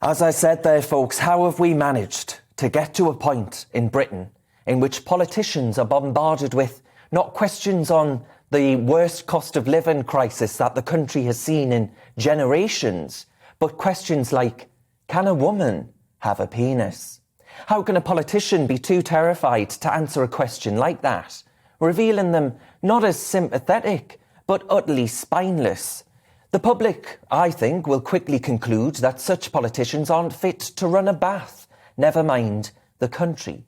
As I said there, folks, how have we managed to get to a point in Britain in which politicians are bombarded with not questions on the worst cost of living crisis that the country has seen in generations, but questions like, can a woman have a penis? How can a politician be too terrified to answer a question like that, revealing them not as sympathetic, but utterly spineless? The public, I think, will quickly conclude that such politicians aren't fit to run a bath, never mind the country.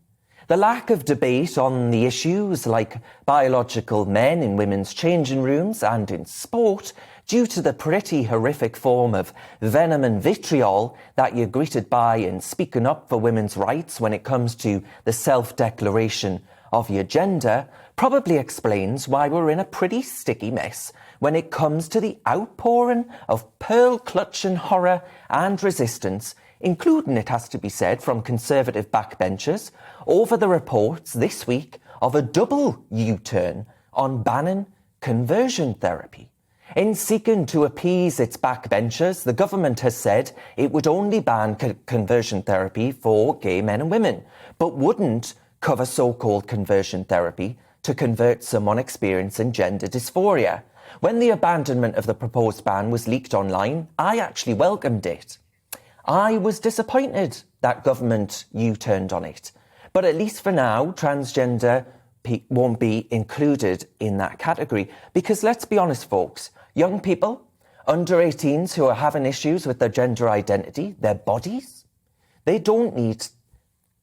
The lack of debate on the issues like biological men in women's changing rooms and in sport, due to the pretty horrific form of venom and vitriol that you're greeted by in speaking up for women's rights when it comes to the self-declaration of your gender, probably explains why we're in a pretty sticky mess when it comes to the outpouring of pearl-clutching horror and resistance, including, it has to be said, from Conservative backbenchers, over the reports this week of a double U-turn on banning conversion therapy. In seeking to appease its backbenchers, the government has said it would only ban conversion therapy for gay men and women, but wouldn't cover so-called conversion therapy to convert someone experiencing gender dysphoria. When the abandonment of the proposed ban was leaked online, I actually welcomed it. I was disappointed that government U-turned on it. But at least for now, transgender won't be included in that category. Because let's be honest, folks, young people, under 18s who are having issues with their gender identity, their bodies, they don't need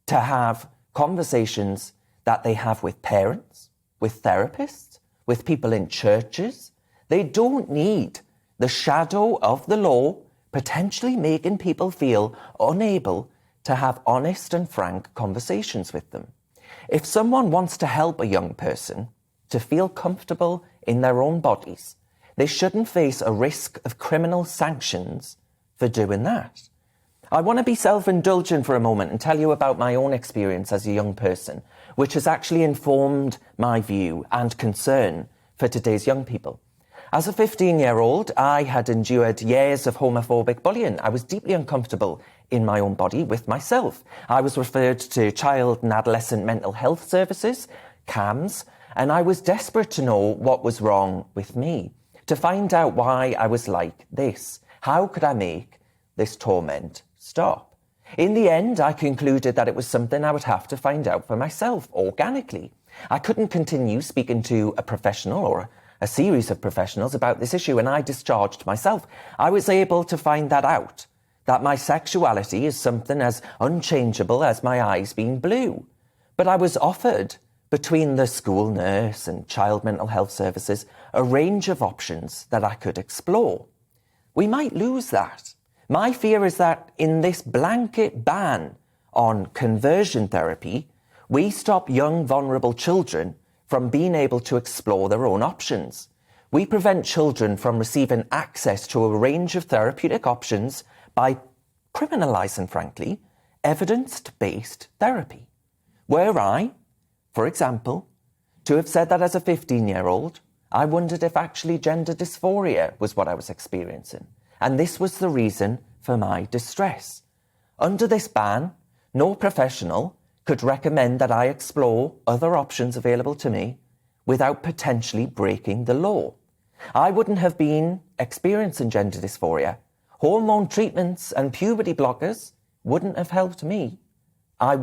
to have conversations that they have with parents, with therapists, with people in churches. They don't need the shadow of the law potentially making people feel unable to have honest and frank conversations with them. If someone wants to help a young person to feel comfortable in their own bodies, they shouldn't face a risk of criminal sanctions for doing that. I want to be self-indulgent for a moment and tell you about my own experience as a young person, which has actually informed my view and concern for today's young people. As a 15-year-old, I had endured years of homophobic bullying. I was deeply uncomfortable in my own body with myself. I was referred to child and adolescent mental health services, CAMS, and I was desperate to know what was wrong with me, to find out why I was like this. How could I make this torment stop? In the end, I concluded that it was something I would have to find out for myself, organically. I couldn't continue speaking to a professional or a series of professionals about this issue, and I discharged myself. I was able to find that out, that my sexuality is something as unchangeable as my eyes being blue. But I was offered, between the school nurse and child mental health services, a range of options that I could explore. We might lose that. My fear is that in this blanket ban on conversion therapy, we stop young, vulnerable children from being able to explore their own options. We prevent children from receiving access to a range of therapeutic options by criminalising, frankly, evidence-based therapy. Were I, for example, to have said that as a 15-year-old, I wondered if actually gender dysphoria was what I was experiencing. And this was the reason for my distress. Under this ban, no professional could recommend that I explore other options available to me without potentially breaking the law. I wouldn't have been experiencing gender dysphoria. Hormone treatments and puberty blockers wouldn't have helped me. I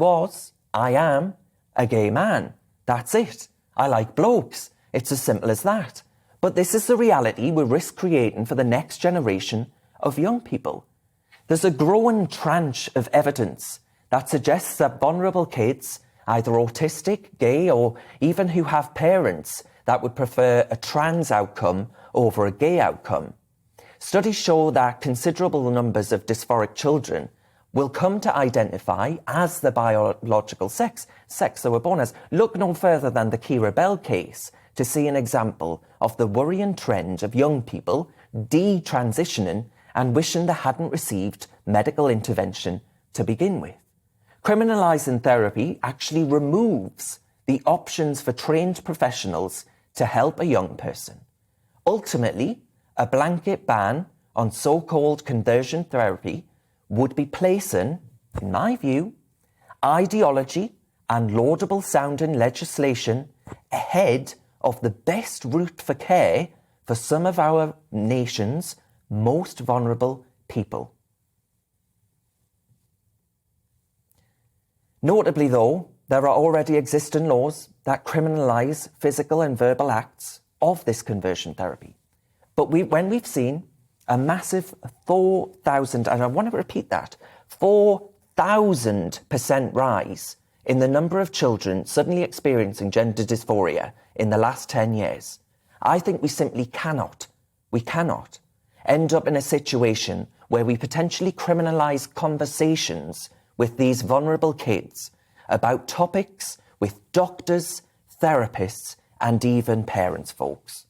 am a gay man. That's it. I like blokes. It's as simple as that. But this is the reality we risk creating for the next generation of young people. There's a growing tranche of evidence that suggests that vulnerable kids, either autistic, gay, or even who have parents that would prefer a trans outcome over a gay outcome. Studies show that considerable numbers of dysphoric children will come to identify as the biological sex they were born as. Look no further than the Kira Bell case to see an example of the worrying trend of young people detransitioning and wishing they hadn't received medical intervention to begin with. Criminalising therapy actually removes the options for trained professionals to help a young person. Ultimately, a blanket ban on so-called conversion therapy would be placing, in my view, ideology and laudable sounding legislation ahead of the best route for care for some of our nation's most vulnerable people. Notably, though, there are already existing laws that criminalise physical and verbal acts of this conversion therapy. But when we've seen a massive 4,000, and I want to repeat that, 4,000% rise in the number of children suddenly experiencing gender dysphoria in the last 10 years, I think we simply cannot end up in a situation where we potentially criminalise conversations with these vulnerable kids about topics with doctors, therapists, and even parents, folks.